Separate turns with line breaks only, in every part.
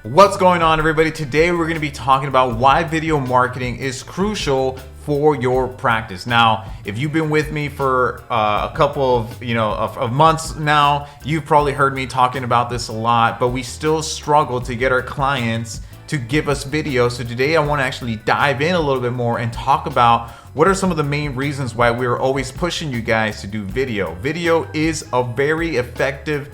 What's going on, everybody? Today we're going to be talking about why video marketing is crucial for your practice. Now, if you've been with me for a couple of months now, you've probably heard me talking about this a lot, but we still struggle to get our clients to give us video. So today I want to actually dive in a little bit more and talk about what are some of the main reasons why we're always pushing you guys to do video. Video is a very effective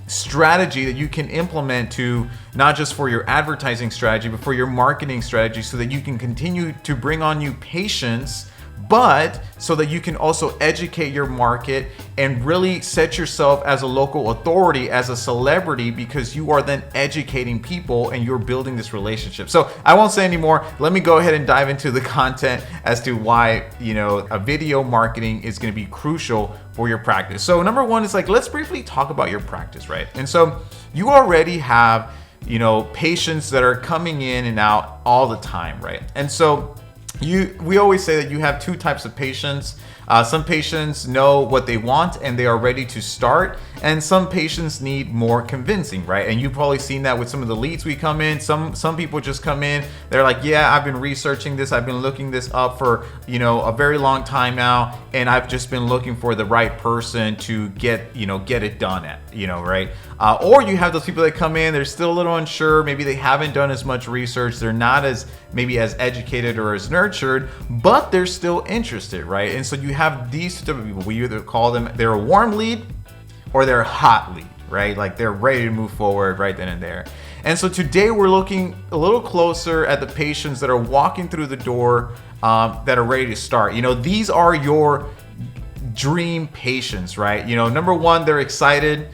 strategy that you can implement to not just for your advertising strategy, but for your marketing strategy, so that you can continue to bring on new patients, but so that you can also educate your market and really set yourself as a local authority, as a celebrity, because you are then educating people and you're building this relationship. So I won't say anymore. Let me go ahead and dive into the content as to why, a video marketing is going to be crucial for your practice. So number one is let's briefly talk about your practice, right? And so you already have, patients that are coming in and out all the time, right? And so we always say that you have two types of patients. Some patients know what they want and they are ready to start, and some patients need more convincing, right? And you've probably seen that with some of the leads we come in. Some people just come in, they're like, yeah, I've been researching this, I've been looking this up for a very long time now, and I've just been looking for the right person to get it done at, right? Or you have those people that come in, they're still a little unsure, maybe they haven't done as much research, they're not as educated or as nurtured, but they're still interested, right? And so you have these two type of people. We either call them, they're a warm lead or they're a hot lead, right? Like they're ready to move forward right then and there. And so today we're looking a little closer at the patients that are walking through the door, that are ready to start. These are your dream patients, right? Number one, they're excited.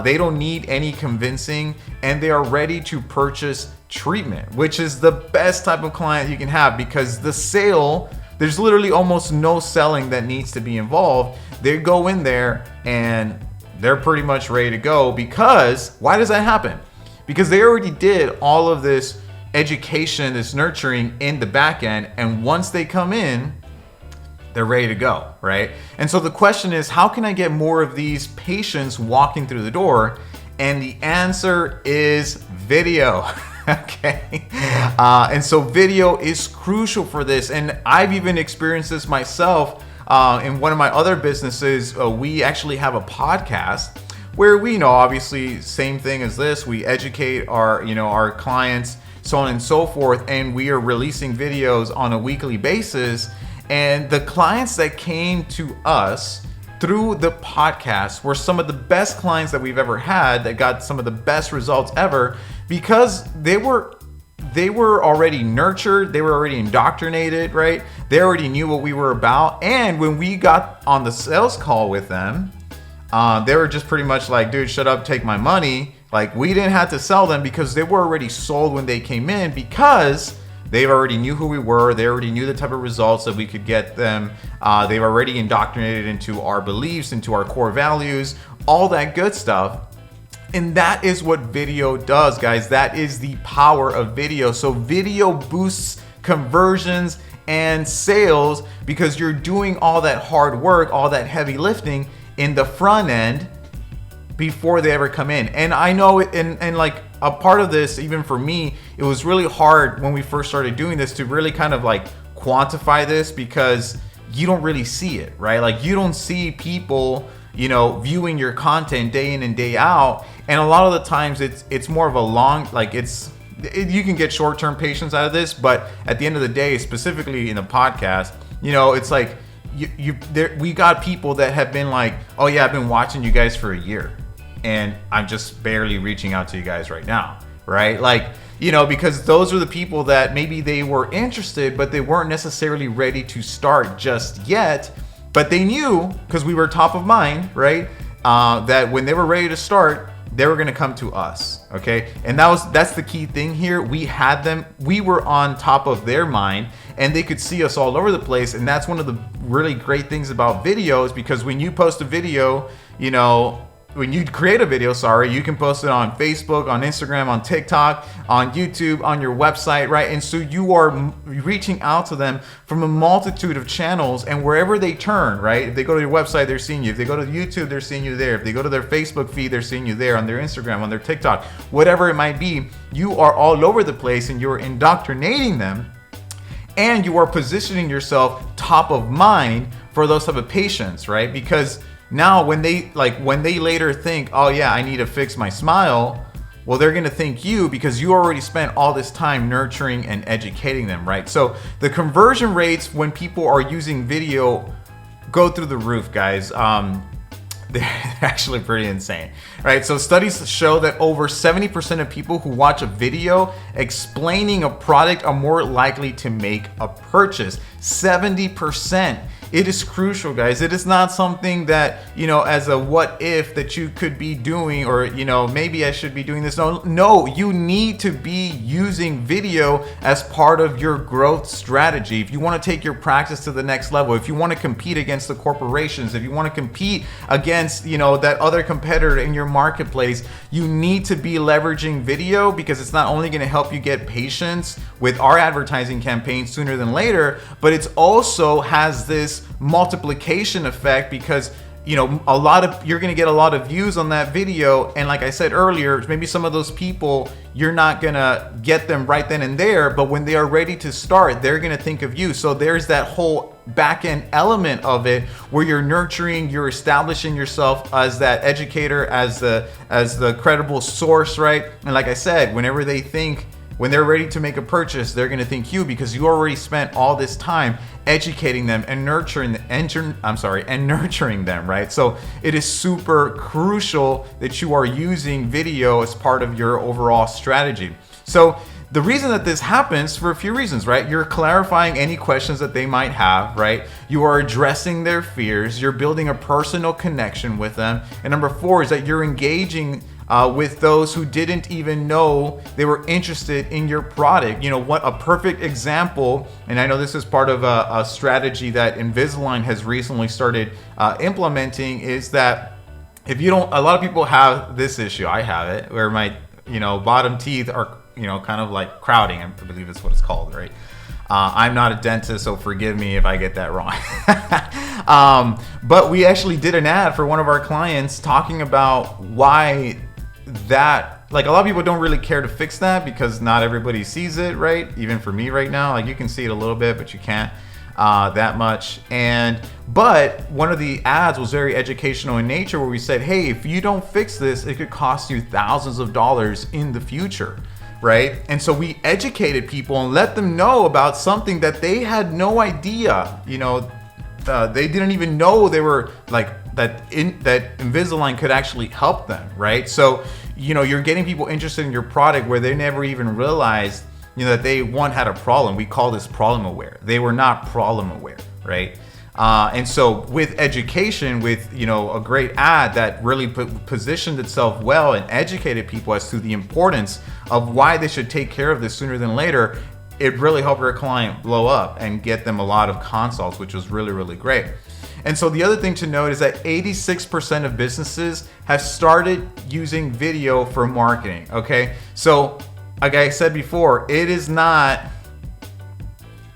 They don't need any convincing, and they are ready to purchase treatment, which is the best type of client you can have, because the sale, there's literally almost no selling that needs to be involved. They go in there and they're pretty much ready to go. Because why does that happen? Because they already did all of this education, this nurturing in the back end, and once they come in, they're ready to go, right? And so the question is, how can I get more of these patients walking through the door? And the answer is video. Okay. And so video is crucial for this. And I've even experienced this myself. In one of my other businesses, we actually have a podcast where we obviously same thing as this. We educate our clients, so on and so forth. And we are releasing videos on a weekly basis. And the clients that came to us through the podcast were some of the best clients that we've ever had, that got some of the best results ever, because they were already nurtured, they were already indoctrinated, right? They already knew what we were about. And when we got on the sales call with them, they were just pretty much like, dude, shut up, take my money. Like, we didn't have to sell them, because they were already sold when they came in, because they already knew who we were. They already knew the type of results that we could get them. They've already indoctrinated into our beliefs, into our core values, all that good stuff. And that is what video does, guys. That is the power of video. So video boosts conversions and sales, because you're doing all that hard work, all that heavy lifting in the front end before they ever come in. And I know it, and like a part of this, even for me, it was really hard when we first started doing this to really kind of quantify this, because you don't really see it, right? Like, you don't see people, viewing your content day in and day out. And a lot of the times it's more of a long, you can get short-term patients out of this, but at the end of the day, specifically in a podcast, it's like we got people that have been like, oh yeah, I've been watching you guys for a year, and I'm just barely reaching out to you guys right now, right? Because those are the people that maybe they were interested, but they weren't necessarily ready to start just yet, but they knew, because we were top of mind, right? That when they were ready to start, they were going to come to us. Okay. And that's the key thing here. We had them, we were on top of their mind, and they could see us all over the place. And that's one of the really great things about videos, because when you post a video, when you create a video, you can post it on Facebook, on Instagram, on TikTok, on YouTube, on your website, right? And so you are reaching out to them from a multitude of channels, and wherever they turn, right? If they go to your website, they're seeing you. If they go to YouTube, they're seeing you there. If they go to their Facebook feed, they're seeing you there, on their Instagram, on their TikTok, whatever it might be. You are all over the place, and you're indoctrinating them, and you are positioning yourself top of mind for those type of patients, right? Because now when they later think, oh yeah, I need to fix my smile, well, they're gonna think you, because you already spent all this time nurturing and educating them, right? So the conversion rates when people are using video go through the roof, guys. They're actually pretty insane, right? So studies show that over 70% of people who watch a video explaining a product are more likely to make a purchase. 70%. It is crucial, guys. It is not something that, as a what if that you could be doing, or, maybe I should be doing this. No, you need to be using video as part of your growth strategy. If you want to take your practice to the next level, if you want to compete against the corporations, if you want to compete against, that other competitor in your marketplace, you need to be leveraging video, because it's not only going to help you get patients with our advertising campaign sooner than later, but it's also has this multiplication effect, because you're going to get a lot of views on that video, and like I said earlier, maybe some of those people, you're not going to get them right then and there, but when they are ready to start, they're going to think of you. So there's that whole back end element of it, where you're nurturing, you're establishing yourself as that educator, as the credible source, right? And like I said, when they're ready to make a purchase, they're going to think you, because you already spent all this time educating them and nurturing them, right? So it is super crucial that you are using video as part of your overall strategy. So the reason that this happens, for a few reasons, right? You're clarifying any questions that they might have, right? You are addressing their fears. You're building a personal connection with them. And number 4 is that you're engaging with those who didn't even know they were interested in your product. What a perfect example, and I know this is part of a strategy that Invisalign has recently started implementing, is that if you don't, a lot of people have this issue. I have it, where my bottom teeth are kind of like crowding, I believe is what it's called, right? I'm not a dentist, so forgive me if I get that wrong. But we actually did an ad for one of our clients talking about why that, a lot of people don't really care to fix that, because not everybody sees it, right? Even for me right now, you can see it a little bit, but you can't that much. But one of the ads was very educational in nature, where we said, hey, if you don't fix this, it could cost you thousands of dollars in the future, right? And so we educated people and let them know about something that they had no idea. They didn't even know they were that Invisalign could actually help them, right? So you're getting people interested in your product where they never even realized that they had a problem. We call this problem aware. They were not problem aware, right? And so with education, with a great ad that really positioned itself well and educated people as to the importance of why they should take care of this sooner than later, it really helped our client blow up and get them a lot of consults, which was really, really great. And so the other thing to note is that 86% of businesses have started using video for marketing, okay? So like I said before, it is not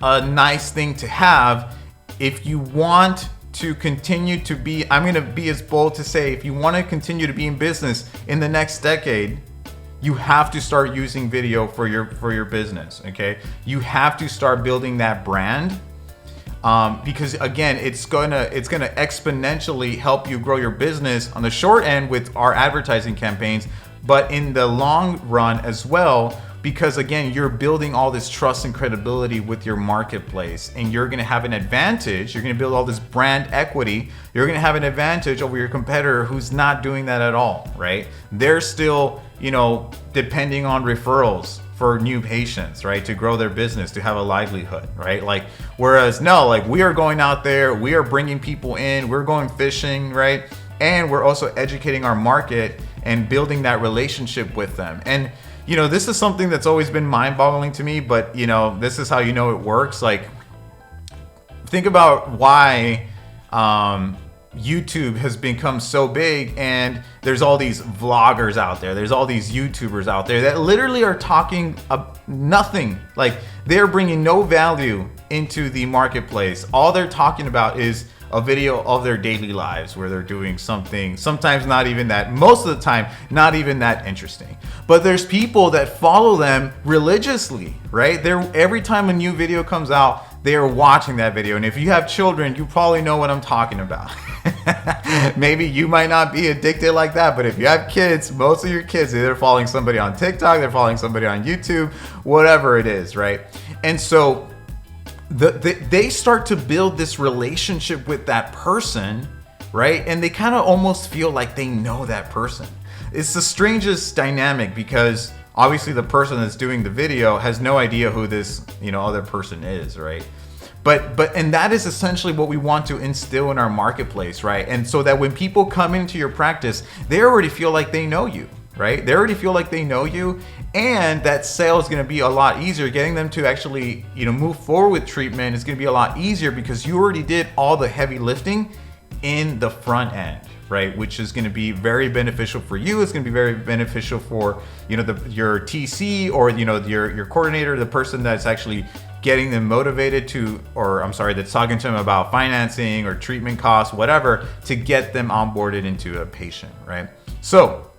a nice thing to have. If you want to continue to be, I'm going to be as bold to say, if you want to continue to be in business in the next decade, you have to start using video for your business, okay? You have to start building that brand, because again, it's gonna exponentially help you grow your business on the short end with our advertising campaigns, but in the long run as well, because again, you're building all this trust and credibility with your marketplace, and you're gonna have an advantage. You're gonna build all this brand equity. You're gonna have an advantage over your competitor who's not doing that at all, right? They're still, depending on referrals for new patients, right? To grow their business, to have a livelihood, right? Whereas we are going out there, we are bringing people in, we're going fishing, right? And we're also educating our market and building that relationship with them. And this is something that's always been mind-boggling to me, but this is how it works. Think about why YouTube has become so big, and there's all these vloggers out there, there's all these YouTubers out there that literally are talking nothing. Like, they're bringing no value into the marketplace. All they're talking about is a video of their daily lives where they're doing something, sometimes not even that, most of the time, not even that interesting. But there's people that follow them religiously, right? Every time a new video comes out, they are watching that video. And if you have children, you probably know what I'm talking about. Maybe you might not be addicted like that, but if you have kids, most of your kids, they're following somebody on TikTok, they're following somebody on YouTube, whatever it is, right? And so they start to build this relationship with that person, right? And they kind of almost feel like they know that person. It's the strangest dynamic, because obviously the person that's doing the video has no idea who this, other person is, right? And that is essentially what we want to instill in our marketplace, right? And so that when people come into your practice, they already feel like they know you, right? They already feel like they know you, and that sale is going to be a lot easier. Getting them to actually, move forward with treatment is going to be a lot easier because you already did all the heavy lifting in the front end, right? Which is going to be very beneficial for you. It's going to be very beneficial for, your TC, or, your coordinator, the person that's actually getting them motivated that's talking to them about financing or treatment costs, whatever, to get them onboarded into a patient, right? So,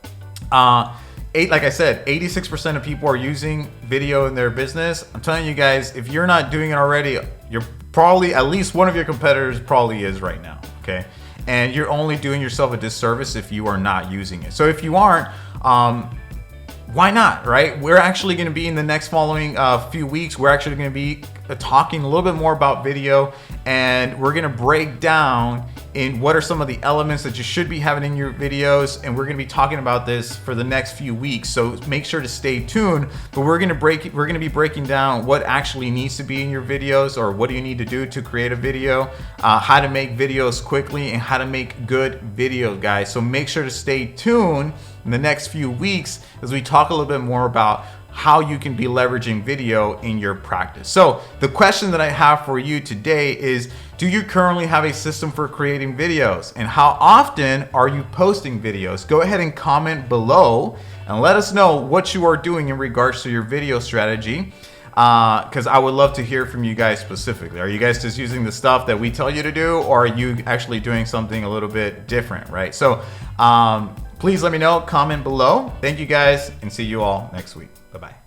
like I said, 86% of people are using video in their business. I'm telling you guys, if you're not doing it already, you're probably, at least one of your competitors probably is right now, okay? And you're only doing yourself a disservice if you are not using it. So if you aren't, why not, right? We're actually going to be in the next following few weeks, we're actually going to be talking a little bit more about video, and we're going to break down in what are some of the elements that you should be having in your videos, and we're going to be talking about this for the next few weeks. So make sure to stay tuned. But we're going to be breaking down what actually needs to be in your videos, or what do you need to do to create a video, how to make videos quickly, and how to make good videos, guys. So make sure to stay tuned in the next few weeks as we talk a little bit more about how you can be leveraging video in your practice. So the question that I have for you today is, do you currently have a system for creating videos? And how often are you posting videos? Go ahead and comment below and let us know what you are doing in regards to your video strategy, because I would love to hear from you guys specifically. Are you guys just using the stuff that we tell you to do, or are you actually doing something a little bit different, right? So please let me know, comment below. Thank you guys, and see you all next week. Bye-bye.